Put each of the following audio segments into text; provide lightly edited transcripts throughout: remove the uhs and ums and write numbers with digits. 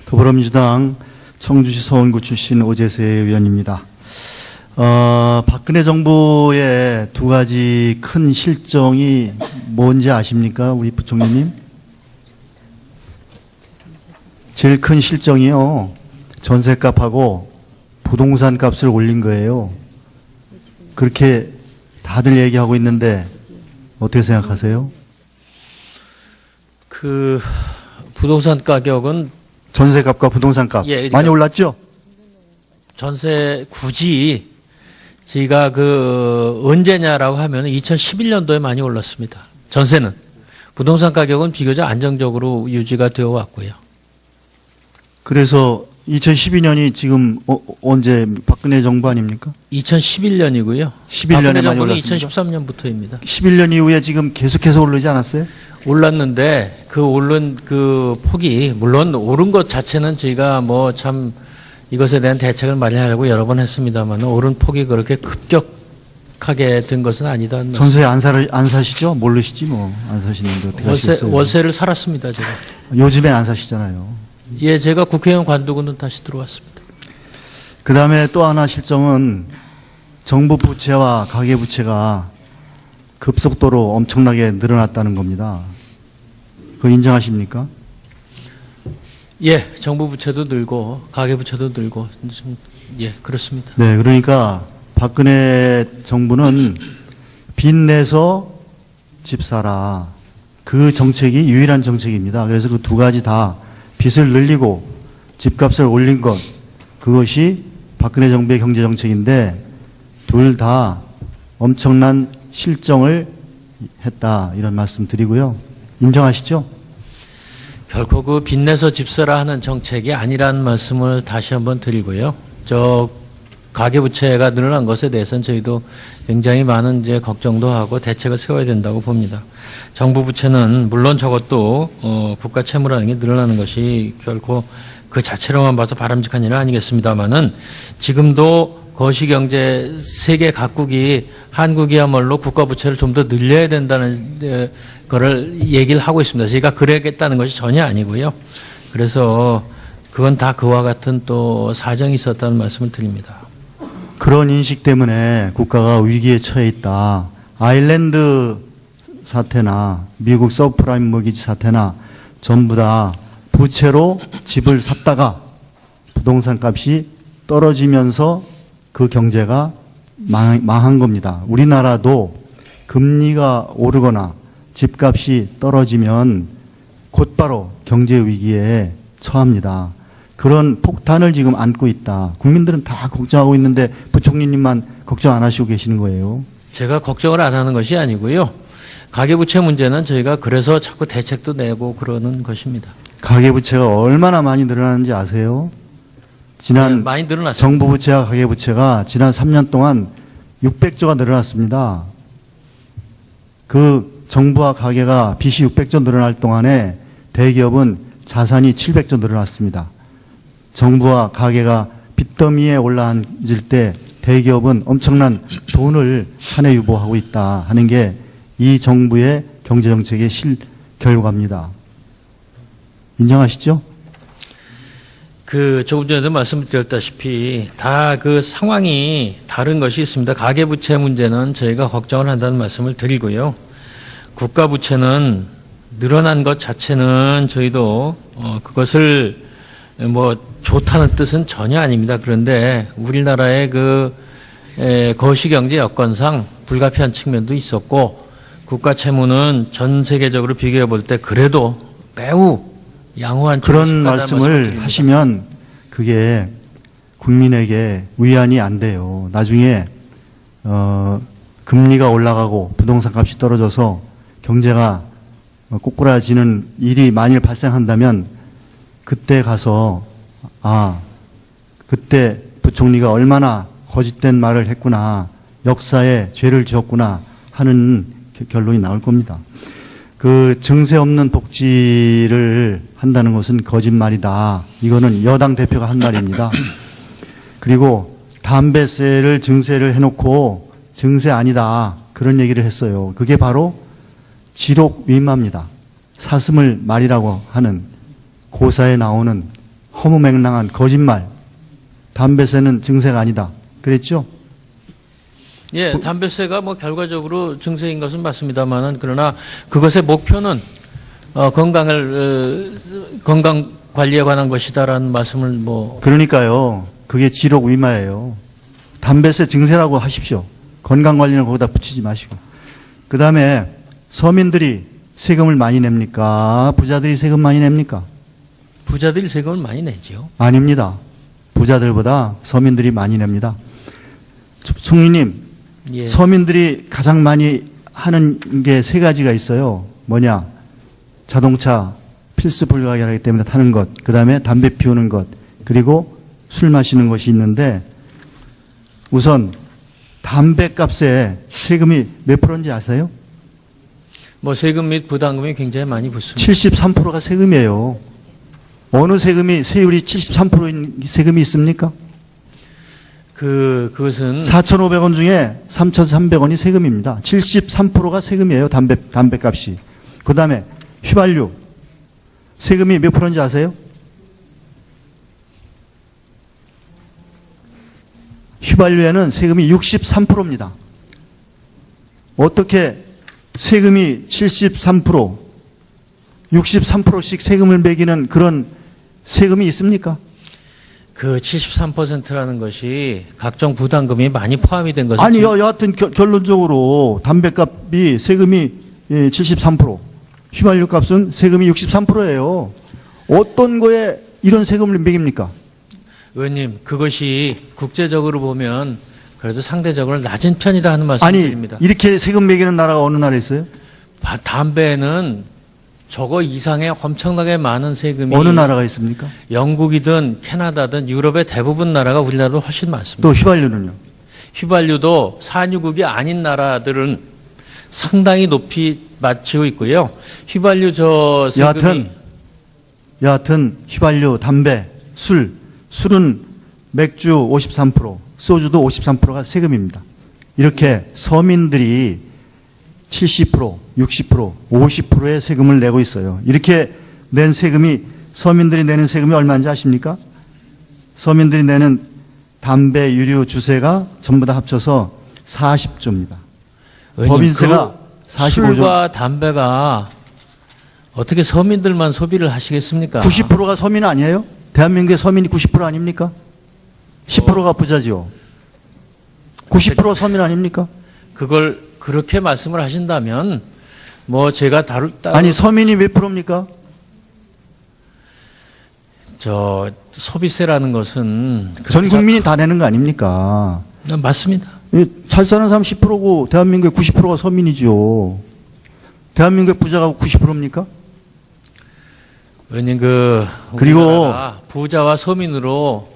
더불어민주당 청주시 서원구 출신 오재세 의원입니다. 박근혜 정부의 두 가지 큰 실정이 뭔지 아십니까? 우리 부총리님? 제일 큰 실정이요. 전셋값하고 부동산 값을 올린 거예요. 그렇게 다들 얘기하고 있는데 어떻게 생각하세요? 그 부동산 가격은 전세값과 부동산값 그러니까 많이 올랐죠? 전세 굳이 저희가 언제냐라고 하면 2011년도에 많이 올랐습니다. 전세는. 부동산 가격은 비교적 안정적으로 유지가 되어 왔고요. 그래서 2012년이 지금 언제 박근혜 정부 아닙니까? 2011년이고요. 11년에 박근혜 많이 정부는 올랐습니다. 2013년부터입니다. 11년 이후에 지금 계속해서 오르지 않았어요? 올랐는데 그 오른 그 폭이 물론 오른 것 자체는 저희가 뭐 참 이것에 대한 대책을 마련하려고 여러 번 했습니다만 오른 폭이 그렇게 급격하게 된 것은 아니다. 전세 안 사시죠? 모르시지 뭐. 안 사시는데 어떻게 하시겠어요? 월세를 살았습니다, 제가. 요즘에 안 사시잖아요. 예, 제가 국회의원 관두고는 다시 들어왔습니다. 그 다음에 또 하나 실정은 정부 부채와 가계부채가 급속도로 엄청나게 늘어났다는 겁니다. 그거 인정하십니까? 예, 정부 부채도 늘고 가계부채도 늘고 예, 그렇습니다. 네, 그러니까 박근혜 정부는 빚내서 집 사라. 그 정책이 유일한 정책입니다. 그래서 그 두 가지 다 빚을 늘리고 집값을 올린 것, 그것이 박근혜 정부의 경제정책인데 둘 다 엄청난 실정을 했다. 이런 말씀 드리고요. 인정하시죠? 결코 그 빚내서 집 사라 하는 정책이 아니라는 말씀을 다시 한번 드리고요. 가계부채가 늘어난 것에 대해서는 저희도 굉장히 많은 이제 걱정도 하고 대책을 세워야 된다고 봅니다. 정부 부채는 물론 저것도 국가 채무라는 게 늘어나는 것이 결코 그 자체로만 봐서 바람직한 일은 아니겠습니다만은 지금도 거시경제 세계 각국이 한국이야말로 국가 부채를 좀 더 늘려야 된다는 거를 얘기를 하고 있습니다. 저희가 그러겠다는 것이 전혀 아니고요. 그래서 그건 다 그와 같은 또 사정이 있었다는 말씀을 드립니다. 그런 인식 때문에 국가가 위기에 처해 있다. 아일랜드 사태나 미국 서브프라임 모기지 사태나 전부 다 부채로 집을 샀다가 부동산 값이 떨어지면서 그 경제가 망한 겁니다. 우리나라도 금리가 오르거나 집값이 떨어지면 곧바로 경제 위기에 처합니다. 그런 폭탄을 지금 안고 있다. 국민들은 다 걱정하고 있는데 부총리님만 걱정 안 하시고 계시는 거예요. 제가 걱정을 안 하는 것이 아니고요. 가계부채 문제는 저희가 그래서 자꾸 대책도 내고 그러는 것입니다. 가계부채가 얼마나 많이 늘어나는지 아세요? 지난 네, 많이 늘어났습니다. 정부 부채와 가계부채가 지난 3년 동안 600조가 늘어났습니다. 그 정부와 가계가 빚이 600조 늘어날 동안에 대기업은 자산이 700조 늘어났습니다. 정부와 가계가 빚더미에 올라앉을 때 대기업은 엄청난 돈을 산에 유보하고 있다 하는 게 이 정부의 경제정책의 실결과입니다. 인정하시죠? 조금 전에도 말씀드렸다시피 다 그 상황이 다른 것이 있습니다. 가계부채 문제는 저희가 걱정을 한다는 말씀을 드리고요. 국가부채는 늘어난 것 자체는 저희도 그것을 뭐 좋다는 뜻은 전혀 아닙니다. 그런데 우리나라의 거시경제 여건상 불가피한 측면도 있었고 국가 채무는 전 세계적으로 비교해 볼 때 그래도 매우 양호한 그런 말씀을 하시면 그게 국민에게 위안이 안 돼요. 나중에 금리가 올라가고 부동산 값이 떨어져서 경제가 꼬꾸라지는 일이 만일 발생한다면 그때 가서 그때 부총리가 얼마나 거짓된 말을 했구나, 역사에 죄를 지었구나 하는 결론이 나올 겁니다. 그 증세 없는 복지를 한다는 것은 거짓말이다. 이거는 여당 대표가 한 말입니다. 그리고 담배세를 증세를 해놓고 증세 아니다. 그런 얘기를 했어요. 그게 바로 지록 위마입니다. 사슴을 말이라고 하는 고사에 나오는 허무맹랑한 거짓말, 담배세는 증세가 아니다. 그랬죠? 예, 담배세가 뭐 결과적으로 증세인 것은 맞습니다만은 그러나 그것의 목표는 건강 관리에 관한 것이다라는 말씀을 뭐 그러니까요. 그게 지록의마예요. 담배세 증세라고 하십시오. 건강관리는 거기다 붙이지 마시고. 그 다음에 서민들이 세금을 많이 냅니까? 부자들이 세금 많이 냅니까? 부자들이 세금을 많이 내죠. 아닙니다. 부자들보다 서민들이 많이 냅니다. 총리님, 예. 서민들이 가장 많이 하는 게 세 가지가 있어요. 뭐냐? 자동차 필수 불가결하기 때문에 타는 것, 그 다음에 담배 피우는 것, 그리고 술 마시는 것이 있는데 우선 담배값에 세금이 몇 프로인지 아세요? 뭐 세금 및 부담금이 굉장히 많이 붙습니다. 73%가 세금이에요. 어느 세금이 세율이 73%인 세금이 있습니까? 그것은 4,500원 중에 3,300원이 세금입니다. 73%가 세금이에요. 담배값이. 그 다음에 휘발유. 세금이 몇 프로인지 아세요? 휘발유에는 세금이 63%입니다. 어떻게 세금이 73%, 63%씩 세금을 매기는 그런 세금이 있습니까? 그 73%라는 것이 각종 부담금이 많이 포함이 된 것은 아니, 여하튼 결론적으로 담배값이 세금이 73%, 휘발유 값은 세금이 63%예요. 어떤 거에 이런 세금을 매깁니까? 의원님, 그것이 국제적으로 보면 그래도 상대적으로 낮은 편이다 하는 아니, 말씀드립니다. 이렇게 세금 매기는 나라가 어느 나라에 있어요? 담배는 저거 이상의 엄청나게 많은 세금이 어느 나라가 있습니까? 영국이든 캐나다든 유럽의 대부분 나라가 우리나라보다 훨씬 많습니다. 또 휘발유는요? 휘발유도 산유국이 아닌 나라들은 상당히 높이 맞추고 있고요. 휘발유 저 세금이 여하튼 휘발유, 담배, 술은 맥주 53%, 소주도 53%가 세금입니다. 이렇게 서민들이 70%, 60%, 50%의 세금을 내고 있어요. 이렇게 낸 세금이 서민들이 내는 세금이 얼마인지 아십니까? 서민들이 내는 담배, 유류, 주세가 전부 다 합쳐서 40조입니다. 법인세가 45조. 술과 담배가 어떻게 서민들만 소비를 하시겠습니까? 90%가 서민 아니에요? 대한민국의 서민이 90% 아닙니까? 10%가 부자지요. 90% 서민 아닙니까? 그걸 그렇게 말씀을 하신다면 뭐 제가 아니 서민이 몇 프로입니까? 저 소비세라는 것은 전 국민이 다 내는 거 아닙니까? 맞습니다. 잘 사는 사람 10%고 대한민국의 90%가 서민이죠. 대한민국의 부자가 90%입니까? 의원님 그리고 우리나라가 부자와 서민으로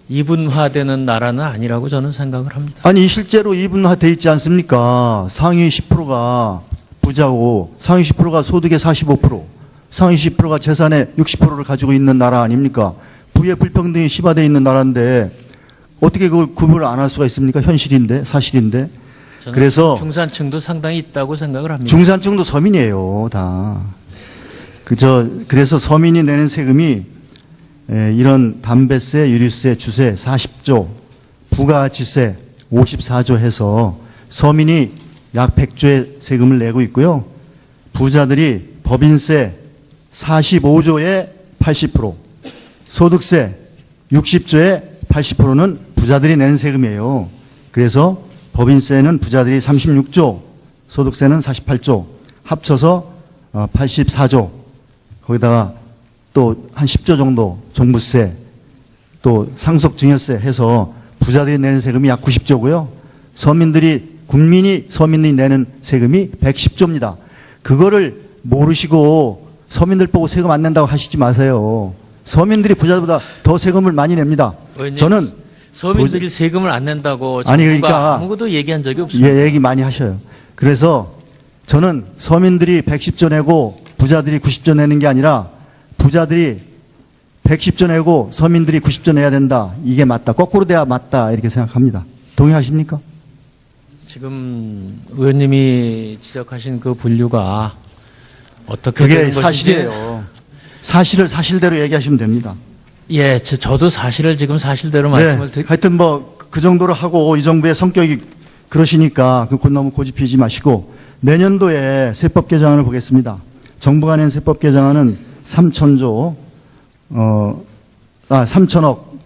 이분화되는 나라는 아니라고 저는 생각을 합니다. 아니 실제로 이분화돼 있지 않습니까? 상위 10%가 부자고 상위 10%가 소득의 45%, 상위 10%가 재산의 60%를 가지고 있는 나라 아닙니까? 부의 불평등이 심화되어 있는 나라인데 어떻게 그걸 구분을 안 할 수가 있습니까? 현실인데, 사실인데. 저는 그래서 중산층도 상당히 있다고 생각을 합니다. 중산층도 서민이에요, 다. 그래서 서민이 내는 세금이 이런 담배세, 유류세, 주세 40조, 부가가치세 54조 해서 서민이 약 100조의 세금을 내고 있고요. 부자들이 법인세 45조의 80%, 소득세 60조의 80%는 부자들이 내는 세금이에요. 그래서 법인세는 부자들이 36조, 소득세는 48조, 합쳐서 84조, 거기다가 또 한 10조 정도 종부세, 또 상속증여세 해서 부자들이 내는 세금이 약 90조고요. 서민이 내는 세금이 110조입니다. 그거를 모르시고 서민들 보고 세금 안 낸다고 하시지 마세요. 서민들이 부자들보다 더 세금을 많이 냅니다. 저는 서민들이 세금을 안 낸다고 아니, 정부가 그러니까 아무것도 얘기한 적이 없습니다. 예, 얘기 많이 하셔요. 그래서 저는 서민들이 110조 내고 부자들이 90조 내는 게 아니라 부자들이 110조 내고 서민들이 90조 내야 된다. 이게 맞다. 거꾸로 돼야 맞다. 이렇게 생각합니다. 동의하십니까? 지금 의원님이 지적하신 그 분류가 어떻게 그게 되는 것인지 사실이에요. 사실을 사실대로 얘기하시면 됩니다. 예, 저도 사실을 지금 사실대로 말씀을 드리. 하여튼 뭐 그 정도로 하고 이 정부의 성격이 그러시니까 너무 고집피지 마시고 내년도에 세법 개정안을 보겠습니다. 정부가 낸 세법 개정안은 3천억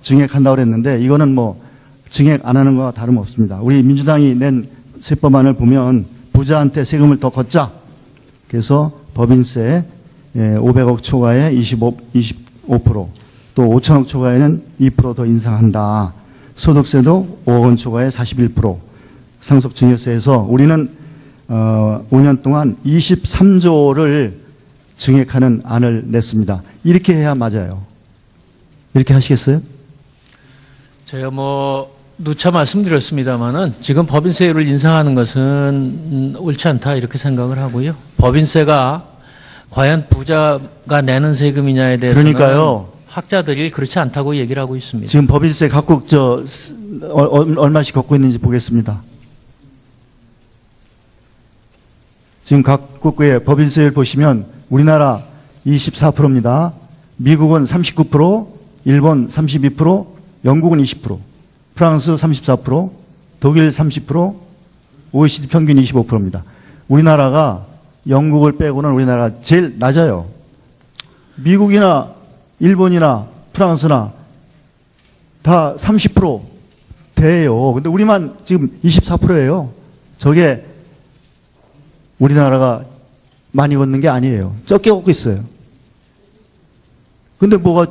증액한다고 그랬는데 이거는 뭐 증액 안 하는 거와 다름없습니다. 우리 민주당이 낸 세법안을 보면 부자한테 세금을 더 걷자. 그래서 법인세 500억 초과에 25%, 또 5천억 초과에는 2% 더 인상한다. 소득세도 5억 원 초과에 41% 상속 증여세에서 우리는 5년 동안 23조를 증액하는 안을 냈습니다. 이렇게 해야 맞아요. 이렇게 하시겠어요? 제가 뭐 누차 말씀드렸습니다마는 지금 법인세율을 인상하는 것은 옳지 않다 이렇게 생각을 하고요. 법인세가 과연 부자가 내는 세금이냐에 대해서는 그러니까요. 학자들이 그렇지 않다고 얘기를 하고 있습니다. 지금 법인세 각국 얼마씩 걷고 있는지 보겠습니다. 지금 각국의 법인세율 보시면 우리나라 24%입니다. 미국은 39%, 일본 32%, 영국은 20%, 프랑스 34%, 독일 30%, OECD 평균 25%입니다. 우리나라가 영국을 빼고는 우리나라가 제일 낮아요. 미국이나 일본이나 프랑스나 다 30% 돼요. 근데 우리만 지금 24%예요. 저게 우리나라가 많이 걷는 게 아니에요. 적게 걷고 있어요. 근데 뭐가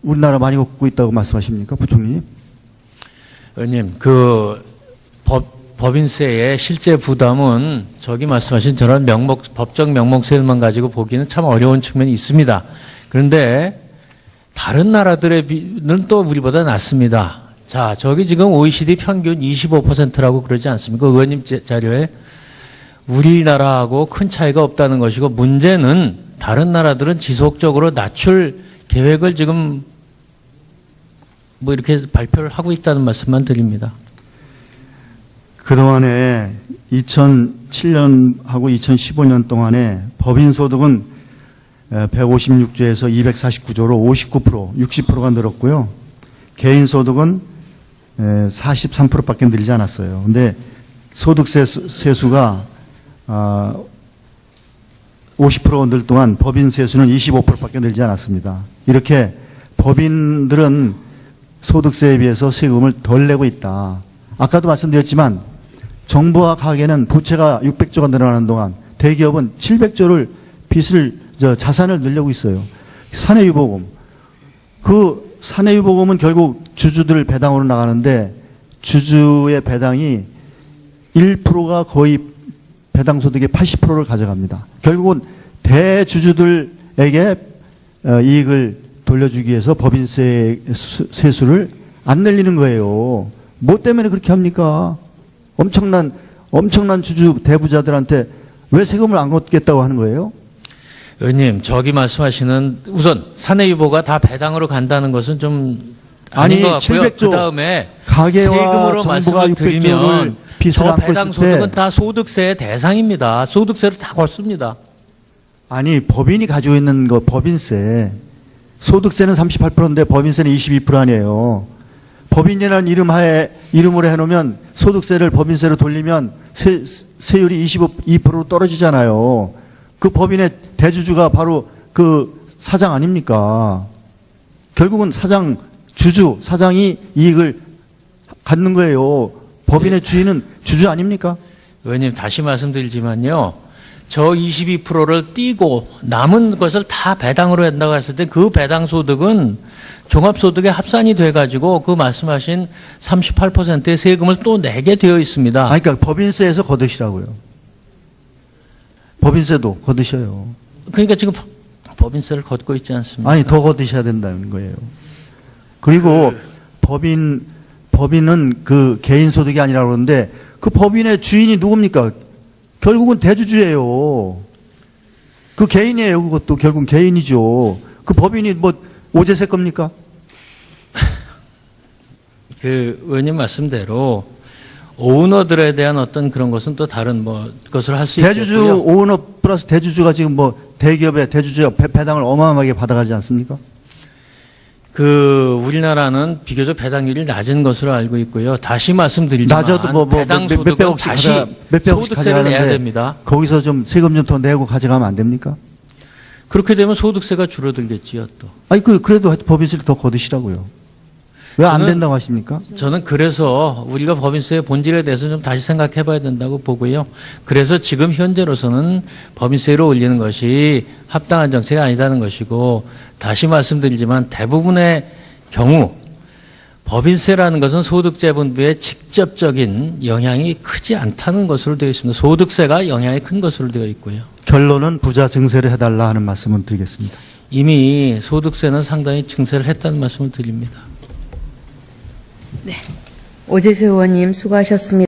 우리나라 많이 걷고 있다고 말씀하십니까, 부총리? 의원님, 법인세의 실제 부담은 저기 말씀하신 저런 법적 명목세율만 가지고 보기는 참 어려운 측면이 있습니다. 그런데 다른 나라들은 또 우리보다 낮습니다. 자, 저기 지금 OECD 평균 25%라고 그러지 않습니까? 의원님 자료에 우리나라하고 큰 차이가 없다는 것이고 문제는 다른 나라들은 지속적으로 낮출 계획을 지금 뭐 이렇게 발표를 하고 있다는 말씀만 드립니다. 그동안에 2007년하고 2015년 동안에 법인소득은 156조에서 249조로 59%, 60%가 늘었고요. 개인소득은 43%밖에 늘지 않았어요. 근데 소득세 세수가 50% 늘 동안 법인 세수는 25%밖에 늘지 않았습니다. 이렇게 법인들은 소득세에 비해서 세금을 덜 내고 있다. 아까도 말씀드렸지만 정부와 가계는 부채가 600조가 늘어나는 동안 대기업은 700조를 자산을 늘려고 있어요. 사내유보금. 그 사내유보금은 결국 주주들 배당으로 나가는데 주주의 배당이 1%가 거의 배당 소득의 80%를 가져갑니다. 결국은 대주주들에게 이익을 돌려주기 위해서 법인세 세수를 안 늘리는 거예요. 뭐 때문에 그렇게 합니까? 엄청난 주주 대부자들한테 왜 세금을 안 걷겠다고 하는 거예요? 의원님, 저기 말씀하시는 우선 사내유보가 다 배당으로 간다는 것은 좀 아닌 것 같고요. 700조 그다음에 가계와 세금으로 정부가 말씀을 600조를 드리면 빚을 저 안고 배당 있을 때 소득은 다 소득세의 대상입니다. 소득세를 다 걷습니다. 아니 법인이 가지고 있는 거 법인세 소득세는 38%인데 법인세는 22% 아니에요. 법인이라는 이름으로 해놓으면 소득세를 법인세로 돌리면 세율이 22% 떨어지잖아요. 그 법인의 대주주가 바로 그 사장 아닙니까? 결국은 사장이 이익을 갖는 거예요. 법인의 주인은 주주 아닙니까? 의원님, 다시 말씀드리지만요. 저 22%를 띄고 남은 것을 다 배당으로 한다고 했을 때 그 배당 소득은 종합소득에 합산이 돼가지고 그 말씀하신 38%의 세금을 또 내게 되어 있습니다. 그러니까 법인세에서 거두시라고요. 법인세도 거두셔요. 그러니까 지금 법인세를 걷고 있지 않습니까? 아니 더 거두셔야 된다는 거예요. 그리고 법인은 그 개인 소득이 아니라고 그러는데 그 법인의 주인이 누굽니까? 결국은 대주주예요. 그 개인이에요. 그것도 결국은 개인이죠. 그 법인이 뭐 오제세 겁니까? 그 의원님 말씀대로 오너들에 대한 어떤 그런 것은 또 다른 것을 할 수 있겠고요. 대주주 오너 플러스 대주주가 지금 뭐 대기업의 대주주 배당을 어마어마하게 받아가지 않습니까? 우리나라는 비교적 배당률이 낮은 것으로 알고 있고요. 다시 말씀드리지만 낮아도 배당 소득은 몇백억씩 다시 몇백억씩 소득세를 내야 가져가는데 됩니다. 거기서 좀 세금 좀 더 내고 가져가면 안 됩니까? 그렇게 되면 소득세가 줄어들겠지요, 또. 아니 그래도 법인세를 더 거두시라고요. 왜 안 저는- 된다고 하십니까? 저는 그래서 우리가 법인세의 본질에 대해서 좀 다시 생각해 봐야 된다고 보고요. 그래서 지금 현재로서는 법인세를 올리는 것이 합당한 정책이 아니다는 것이고, 다시 말씀드리지만 대부분의 경우 법인세라는 것은 소득재분부에 직접적인 영향이 크지 않다는 것으로 되어 있습니다. 소득세가 영향이 큰 것으로 되어 있고요. 결론은 부자 증세를 해달라 하는 말씀을 드리겠습니다. 이미 소득세는 상당히 증세를 했다는 말씀을 드립니다. 오재세 의원님 수고하셨습니다.